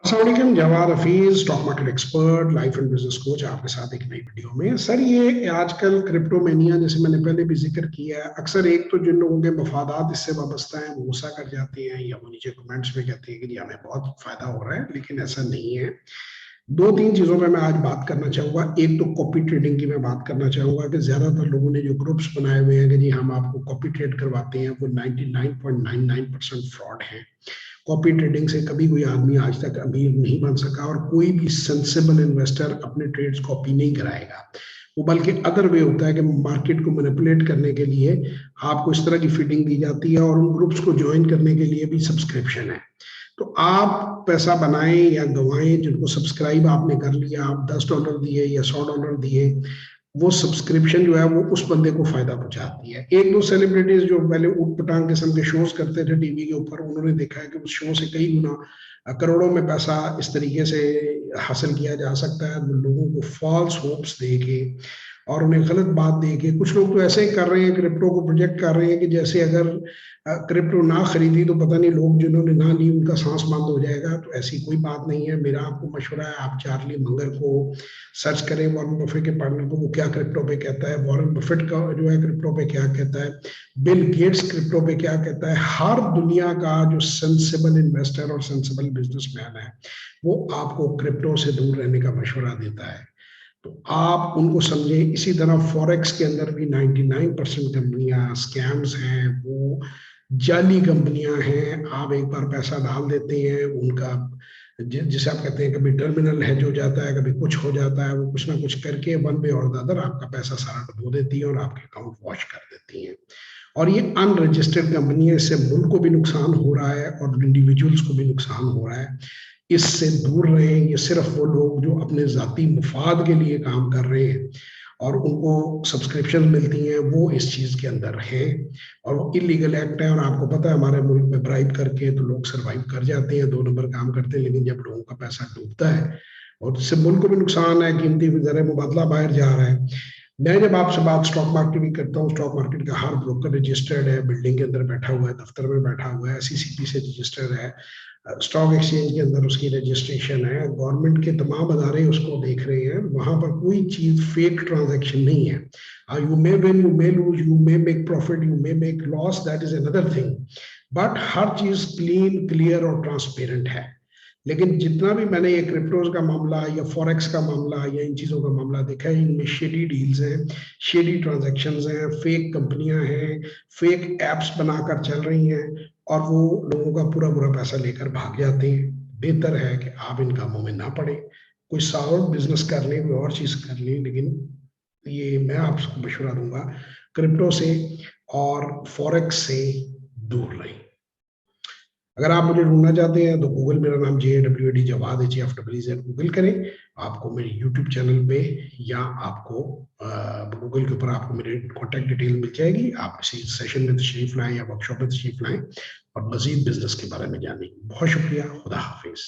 अस्सलामुअलैकुम, Jawad Hafeez, stock market expert, life and business coach, आपके साथ एक नई वीडियो में। सर, ये आजकल क्रिप्टो मैनिया, जैसे मैंने पहले भी जिक्र किया है, अक्सर एक तो जिन लोगों के मफादात इससे वाबस्ता हैं वो गुस्सा कर जाते हैं या वो नीचे कमेंट्स में कहते हैं कि जी हमें बहुत फायदा हो रहा है, लेकिन ऐसा नहीं है। दो तीन चीजों पे मैं आज बात करना चाहूंगा। एक तो कॉपी ट्रेडिंग की मैं बात करना चाहूंगा कि ज्यादातर लोगों ने जो ग्रुप्स बनाए हुए हैं कि जी हम आपको कॉपी ट्रेड करवाते हैं, वो 99.99% फ्रॉड है। कॉपी ट्रेडिंग से कभी कोई आदमी आज तक अमीर नहीं बन सका और कोई भी सेंसिबल इन्वेस्टर अपने ट्रेड्स कॉपी नहीं कराएगा। वो बल्कि अदर वे होता है कि मार्केट को मैनिपुलेट करने के लिए आपको इस तरह की फीडिंग दी जाती है और उन ग्रुप्स को ज्वाइन करने के लिए भी सब्सक्रिप्शन है। तो आप पैसा बनाएं या गंवाएं, जिनको सब्सक्राइब आपने कर लिया, आप $10 दिए या $100 दिए, वो सब्सक्रिप्शन जो है वो उस बंदे को फायदा पहुंचाती है। एक दो सेलिब्रिटीज जो पहले ऊट पटांग किस्म के शोज करते थे टीवी के ऊपर, उन्होंने देखा है कि उस शो से कई गुना करोड़ों में पैसा इस तरीके से हासिल किया जा सकता है, लोगों को फॉल्स होप्स दे के और उन्हें गलत बात दे के। कुछ लोग तो ऐसे ही कर रहे हैं, क्रिप्टो को प्रोजेक्ट कर रहे हैं कि जैसे अगर क्रिप्टो ना खरीदी तो पता नहीं लोग जिन्होंने ना ली उनका सांस बंद हो जाएगा। तो ऐसी कोई बात नहीं है। मेरा आपको मशवरा है, आप चार्ली मंगर को सर्च करें, वॉरेन बफेट के पार्टनर को, वो क्या क्रिप्टो पे कहता है, वॉरेन बफेट का जो है क्रिप्टो पे क्या कहता है, बिल गेट्स क्रिप्टो पे क्या कहता है। हर दुनिया का जो सेंसिबल इन्वेस्टर और सेंसिबल बिजनेसमैन है वो आपको क्रिप्टो से दूर रहने का मशवरा देता है। तो आप उनको समझें। इसी तरह फॉरेक्स के अंदर भी 99% कंपनियां स्कैम्स हैं, वो जाली कंपनियां हैं। आप एक बार पैसा डाल देते हैं, उनका जिसे आप कहते हैं कभी टर्मिनल हैज हो जाता है, कभी कुछ हो जाता है, वो कुछ ना कुछ करके वन वे और द अदर आपका पैसा सारा डुबो देती है और आपके अकाउंट वॉश कर देती है। और ये अनरजिस्टर्ड कंपनी है, इससे मुल्क को भी नुकसान हो रहा है और इंडिविजुअल्स को भी नुकसान हो रहा है। इससे दूर रहें। ये सिर्फ वो लोग जो अपने जाती मुफाद के लिए काम कर रहे हैं और उनको सब्सक्रिप्शन मिलती हैं, वो इस चीज के अंदर है और वो इलीगल एक्ट है। और आपको पता है हमारे मुल्क में ब्राइब करके तो लोग सरवाइव कर जाते हैं, 2 नंबर काम करते हैं, लेकिन जब लोगों का पैसा डूबता है और इससे मुल्क को भी नुकसान है, कीमती ज़र मुबादला बाहर जा रहा है। मैं जब आपसे बात स्टॉक मार्केट की करता हूँ, स्टॉक मार्केट का हर ब्रोकर रजिस्टर्ड है, बिल्डिंग के अंदर बैठा हुआ है, दफ्तर में बैठा हुआ है, सीसीपी से रजिस्टर्ड है, स्टॉक एक्सचेंज के अंदर उसकी रजिस्ट्रेशन है, गवर्नमेंट के तमाम अदारे उसको देख रहे हैं। वहां पर कोई चीज फेक ट्रांजैक्शन नहीं है। You may win, you may lose, you may make profit, you may make loss, that is another thing, but हर चीज क्लीन, क्लियर और ट्रांसपेरेंट है। लेकिन जितना भी मैंने ये क्रिप्टोज का मामला या फॉरेक्स का मामला या इन चीजों का मामला देखा है, इनमें शेडी डील्स हैं, शेडी ट्रांजैक्शंस हैं, फेक कंपनियां हैं, फेक एप्स बनाकर चल रही हैं और वो लोगों का पूरा पूरा पैसा लेकर भाग जाते हैं। बेहतर है कि आप इन कामों में ना पड़े, कोई सॉलिड बिजनेस कर लें, कोई और चीज कर लें, लेकिन ये मैं आपको मशवरा दूंगा क्रिप्टो से और फॉरेक्स से दूर रहें। अगर आप मुझे ढूंढना चाहते हैं तो गूगल, मेरा नाम JAWAD जवाद HFWZ गूगल करें। आपको मेरे यूट्यूब चैनल पे या आपको गूगल के ऊपर आपको मेरी कॉन्टैक्ट डिटेल मिल जाएगी। आप किसी सेशन में तशरीफ लाएं या वर्कशॉप में तशरीफ लाएं और मजीद बिजनेस के बारे में जानें। बहुत शुक्रिया। खुदा हाफिज।